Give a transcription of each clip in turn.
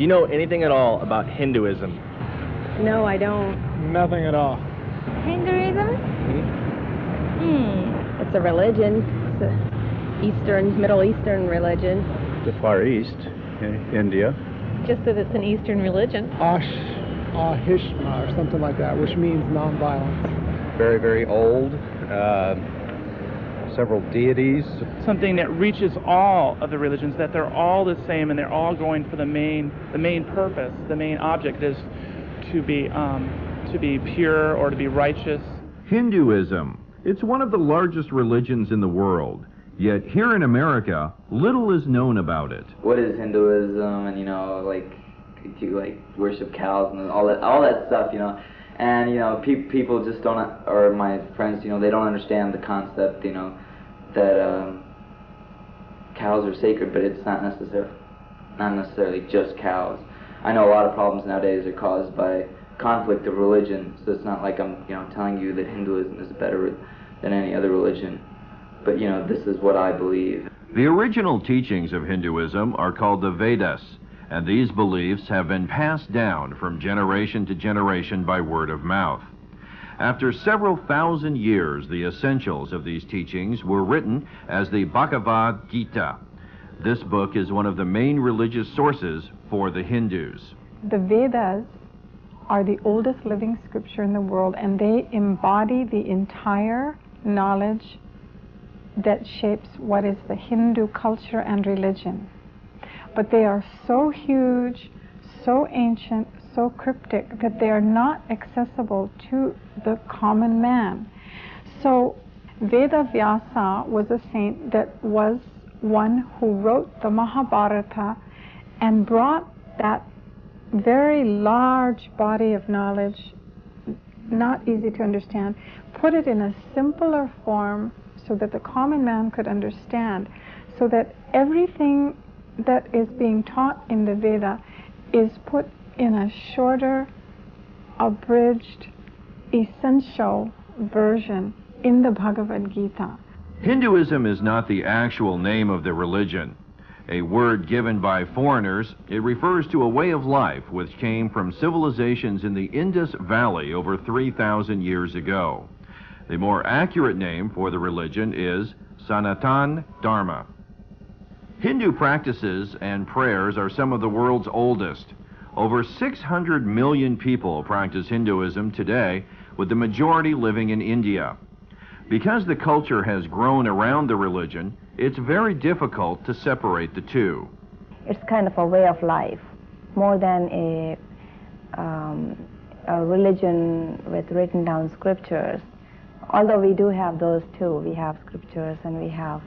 Do you know anything at all about Hinduism? No, I don't. Nothing at all. Hinduism? It's a religion. It's a Middle Eastern religion. The Far East, India. Just that it's an Eastern religion. Ahishma or something like that, which means nonviolence. Very, very old. Several deities. Something that reaches all of the religions, that they're all the same and they're all going for the main purpose, the main object is to be pure or to be righteous. Hinduism. It's one of the largest religions in the world. Yet here in America, little is known about it. What is Hinduism? And do you worship cows and all that stuff, And people just don't, or my friends, they don't understand the concept, that cows are sacred, but it's not necessarily just cows. I know a lot of problems nowadays are caused by conflict of religion, so it's not like I'm telling you that Hinduism is better than any other religion, but this is what I believe. The original teachings of Hinduism are called the Vedas, and these beliefs have been passed down from generation to generation by word of mouth. After several thousand years, the essentials of these teachings were written as the Bhagavad Gita. This book is one of the main religious sources for the Hindus. The Vedas are the oldest living scripture in the world, and they embody the entire knowledge that shapes what is the Hindu culture and religion. But they are so huge, so ancient, so cryptic that they are not accessible to the common man. So Veda Vyasa was a saint that was one who wrote the Mahabharata and brought that very large body of knowledge, not easy to understand, put it in a simpler form so that the common man could understand, so that everything that is being taught in the Veda is put in a shorter, abridged, essential version in the Bhagavad Gita. Hinduism is not the actual name of the religion. A word given by foreigners, it refers to a way of life which came from civilizations in the Indus Valley over 3,000 years ago. The more accurate name for the religion is Sanatan Dharma. Hindu practices and prayers are some of the world's oldest. Over 600 million people practice Hinduism today, with the majority living in India. Because the culture has grown around the religion, it's very difficult to separate the two. It's kind of a way of life, more than a religion with written down scriptures. Although we do have those too, we have scriptures and we have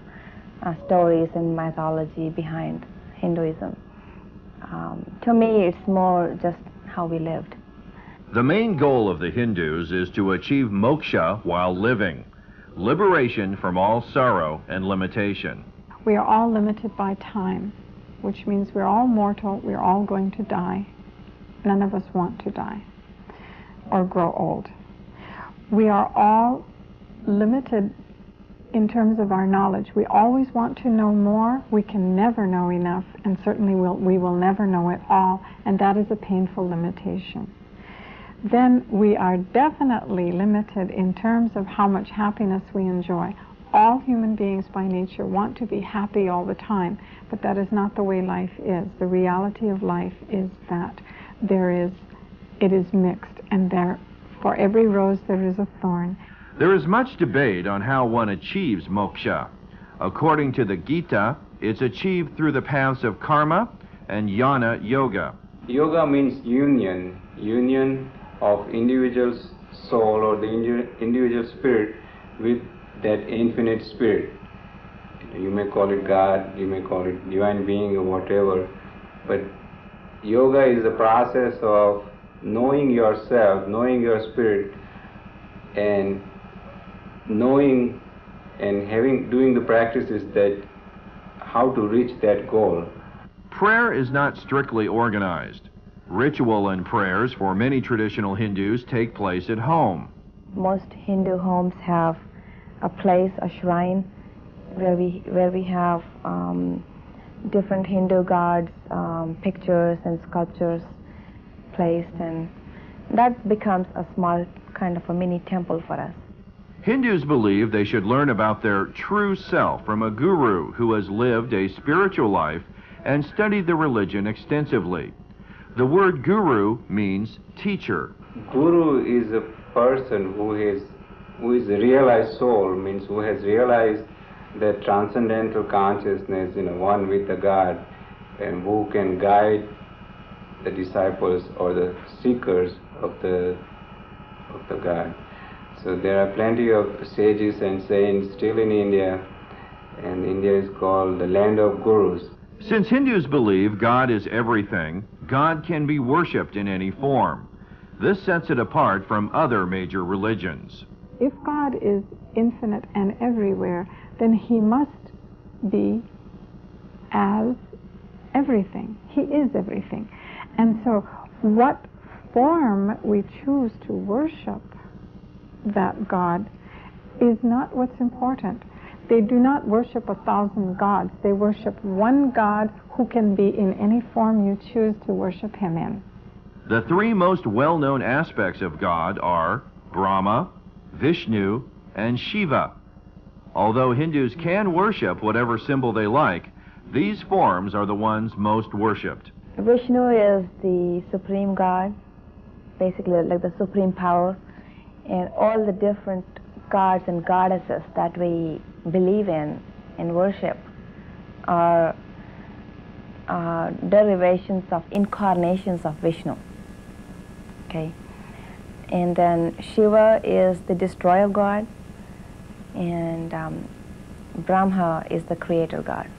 stories and mythology behind Hinduism. To me, it's more just how we lived. The main goal of the Hindus is to achieve moksha while living, liberation from all sorrow and limitation. We are all limited by time, which means we're all mortal, we're all going to die. None of us want to die or grow old. We are all limited in terms of our knowledge. We always want to know more. We can never know enough, and certainly we will never know it all, and that is a painful limitation. Then we are definitely limited in terms of how much happiness we enjoy. All human beings by nature want to be happy all the time, but that is not the way life is. The reality of life is that it is mixed, and for every rose there is a thorn. There is much debate on how one achieves moksha. According to the Gita, it's achieved through the paths of karma and jnana yoga. Yoga means union of individual's soul or the individual spirit with that infinite spirit. You may call it God, you may call it divine being or whatever, but yoga is the process of knowing yourself, knowing your spirit, and knowing and doing the practices that how to reach that goal. Prayer is not strictly organized. Ritual and prayers for many traditional Hindus take place at home. Most Hindu homes have a place, a shrine, where we have different Hindu gods, pictures and sculptures placed, and that becomes a small kind of a mini temple for us. Hindus believe they should learn about their true self from a guru who has lived a spiritual life and studied the religion extensively. The word guru means teacher. Guru is a person who is a realized soul, means who has realized that transcendental consciousness, one with the God, and who can guide the disciples or the seekers of the God. So there are plenty of sages and saints still in India, and India is called the land of gurus. Since Hindus believe God is everything, God can be worshipped in any form. This sets it apart from other major religions. If God is infinite and everywhere, then He must be as everything. He is everything. And so what form we choose to worship that God is not what's important. They do not worship 1,000 gods. They worship one God who can be in any form you choose to worship Him in. The three most well-known aspects of God are Brahma, Vishnu, and Shiva. Although Hindus can worship whatever symbol they like, these forms are the ones most worshipped. Vishnu is the supreme God, basically like the supreme power, and all the different gods and goddesses that we believe in and worship are derivations of incarnations of Vishnu. Okay, and then Shiva is the destroyer God, and Brahma is the creator God.